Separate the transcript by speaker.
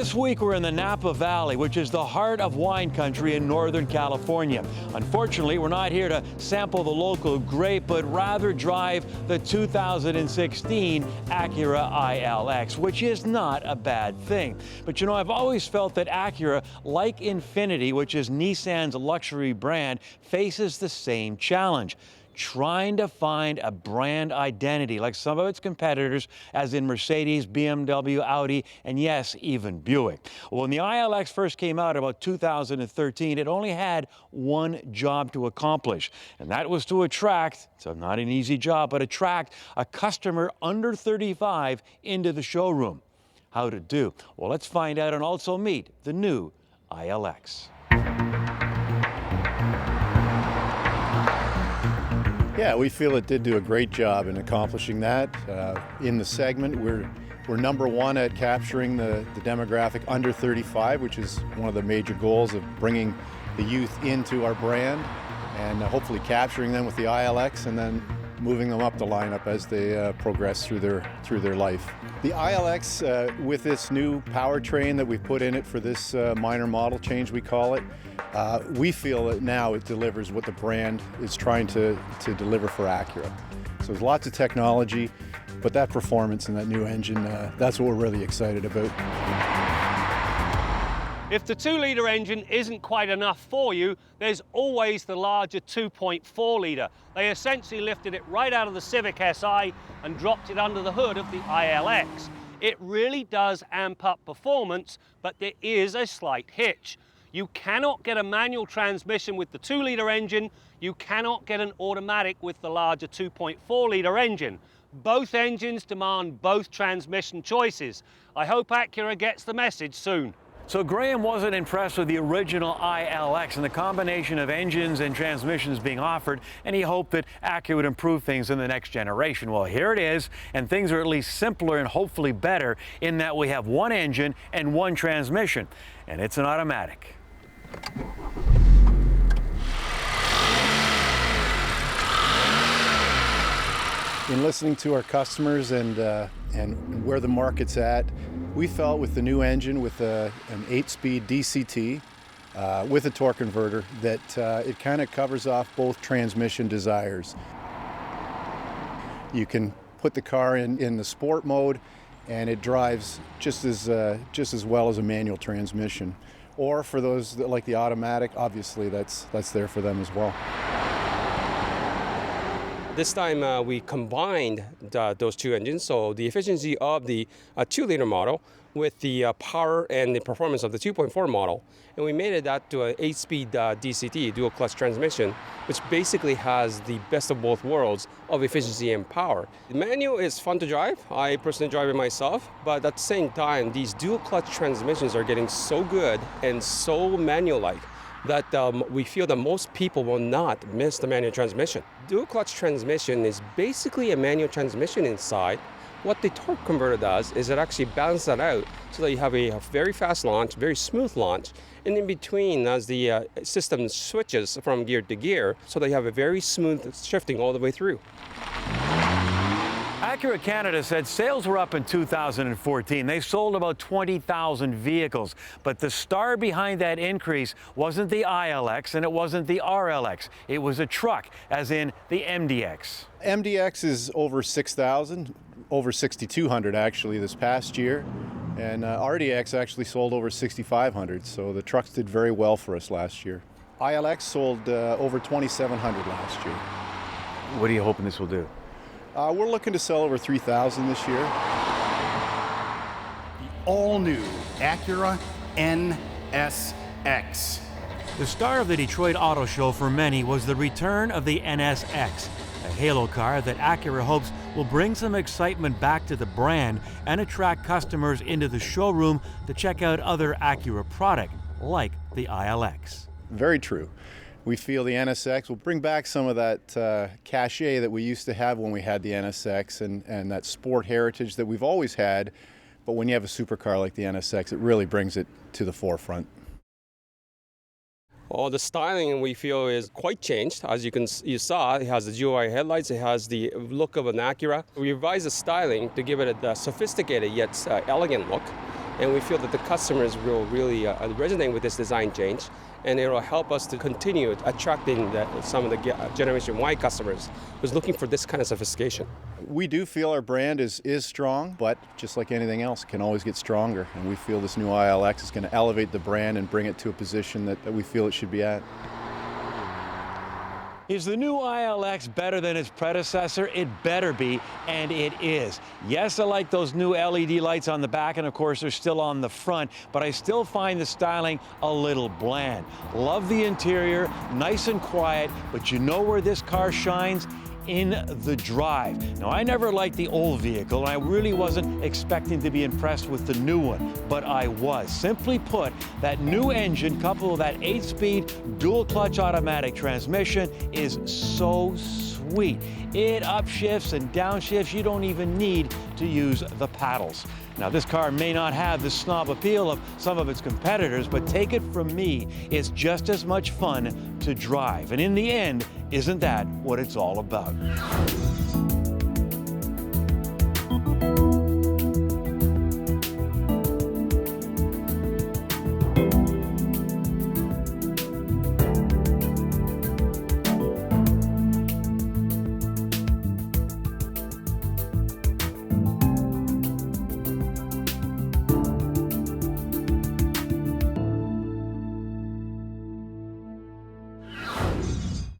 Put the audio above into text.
Speaker 1: This week we're in the Napa Valley, which is the heart of wine country in Northern California. Unfortunately, we're not here to sample the local grape, but rather drive the 2016 Acura ILX, which is not a bad thing. But you know, I've always felt that Acura, like Infiniti, which is Nissan's luxury brand, faces the same challenge: trying to find a brand identity like some of its competitors, as in Mercedes, BMW, Audi, and yes, even Buick. Well, when the ILX first came out about 2013, it only had one job to accomplish, and that was to attract, so not an easy job, but attract a customer under 35 into the showroom. How to do? Well, let's find out and also meet the new ILX.
Speaker 2: Yeah, we feel it did do a great job in accomplishing that. In the segment, we're number one at capturing the demographic under 35, which is one of the major goals of bringing the youth into our brand and hopefully capturing them with the ILX and then moving them up the lineup as they progress through their life. The ILX, with this new powertrain that we've put in it for this minor model change, we call it, we feel that now it delivers what the brand is trying to deliver for Acura. So there's lots of technology, but that performance and that new engine, that's what we're really excited about.
Speaker 3: If the 2-litre engine isn't quite enough for you, there's always the larger 2.4-litre. They essentially lifted it right out of the Civic Si and dropped it under the hood of the ILX. It really does amp up performance, but there is a slight hitch. You cannot get a manual transmission with the 2-litre engine. You cannot get an automatic with the larger 2.4-litre engine. Both engines demand both transmission choices. I hope Acura gets the message soon.
Speaker 1: So Graham wasn't impressed with the original ILX and the combination of engines and transmissions being offered, and he hoped that Acura would improve things in the next generation. Well, here it is, and things are at least simpler and hopefully better in that we have one engine and one transmission, and it's an automatic.
Speaker 2: In listening to our customers and where the market's at, we felt with the new engine, with an 8-speed DCT, with a torque converter, that it kind of covers off both transmission desires. You can put the car in the sport mode, and it drives just as well as a manual transmission. Or for those that like the automatic, obviously that's there for them as well.
Speaker 4: This time we combined those two engines, so the efficiency of the 2-litre model with the power and the performance of the 2.4 model, and we made that to an 8-speed DCT, dual clutch transmission, which basically has the best of both worlds of efficiency and power. The manual is fun to drive. I personally drive it myself, but at the same time, these dual clutch transmissions are getting so good and so manual-like that we feel that most people will not miss the manual transmission. Dual clutch transmission is basically a manual transmission inside. What the torque converter does is it actually balances that out so that you have a very fast launch, very smooth launch, and in between as the system switches from gear to gear, so that you have a very smooth shifting all the way through.
Speaker 1: Acura Canada said sales were up in 2014. They sold about 20,000 vehicles. But the star behind that increase wasn't the ILX and it wasn't the RLX. It was a truck, as in the MDX.
Speaker 2: MDX is over 6,000, over 6,200 actually this past year. And RDX actually sold over 6,500, so the trucks did very well for us last year. ILX sold over 2,700 last year.
Speaker 1: What are you hoping this will do?
Speaker 2: We're looking to sell over 3,000 this year.
Speaker 5: The all-new Acura NSX.
Speaker 1: The star of the Detroit Auto Show for many was the return of the NSX, a halo car that Acura hopes will bring some excitement back to the brand and attract customers into the showroom to check out other Acura product, like the ILX.
Speaker 2: Very true. We feel the NSX will bring back some of that cachet that we used to have when we had the NSX and that sport heritage that we've always had. But when you have a supercar like the NSX, it really brings it to the forefront.
Speaker 4: Well, the styling we feel is quite changed. As you saw, it has the GUI headlights, it has the look of an Acura. We revised the styling to give it a sophisticated yet elegant look. And we feel that the customers will really resonate with this design change, and it will help us to continue attracting some of the Generation Y customers who's looking for this kind of sophistication.
Speaker 2: We do feel our brand is strong, but just like anything else, it can always get stronger. And we feel this new ILX is going to elevate the brand and bring it to a position that we feel it should be at.
Speaker 1: Is the new ILX better than its predecessor? It better be, and it is. Yes, I like those new LED lights on the back, and of course they're still on the front, but I still find the styling a little bland. Love the interior, nice and quiet, but you know where this car shines? In the drive. Now, I never liked the old vehicle, and I really wasn't expecting to be impressed with the new one, but I was. Simply put, that new engine coupled with that 8-speed dual-clutch automatic transmission is so sweet. It upshifts and downshifts. You don't even need to use the paddles. Now, this car may not have the snob appeal of some of its competitors, but take it from me, it's just as much fun to drive. And in the end, isn't that what it's all about?